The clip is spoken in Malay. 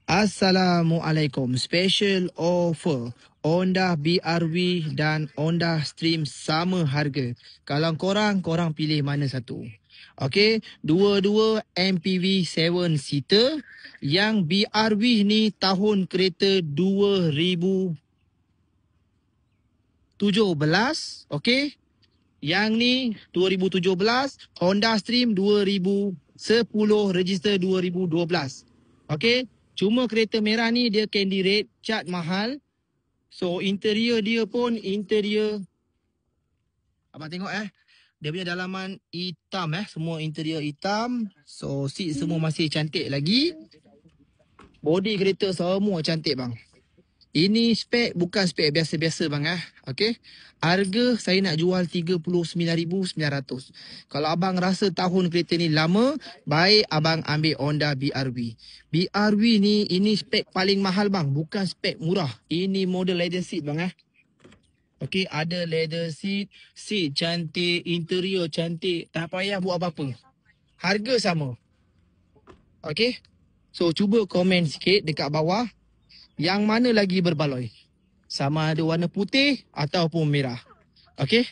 Assalamualaikum. Special offer. Honda BRV dan Honda Stream sama harga. Kalau korang pilih mana satu? Okey, dua-dua MPV 7 seater. Yang BRV ni tahun kereta 2017, okey. Yang ni 2017, Honda Stream 2010, register 2012. Okey, cuma kereta merah ni dia candy red, cat mahal. So interior dia pun interior, abang tengok dia punya dalaman hitam semua interior hitam. So seat semua masih cantik lagi. Body kereta semua cantik bang. Ini spek bukan spek biasa-biasa bang Okey. Harga saya nak jual 39,900. Kalau abang rasa tahun kereta ni lama, baik abang ambil Honda BRV. BRV ni ini spek paling mahal bang, bukan spek murah. Ini model leather seat bang Okey, ada leather seat, seat cantik, interior cantik, tak payah buat apa-apa. Harga sama. Okey. So cuba komen sikit dekat bawah. Yang mana lagi berbaloi? Sama ada warna putih ataupun merah. Okey?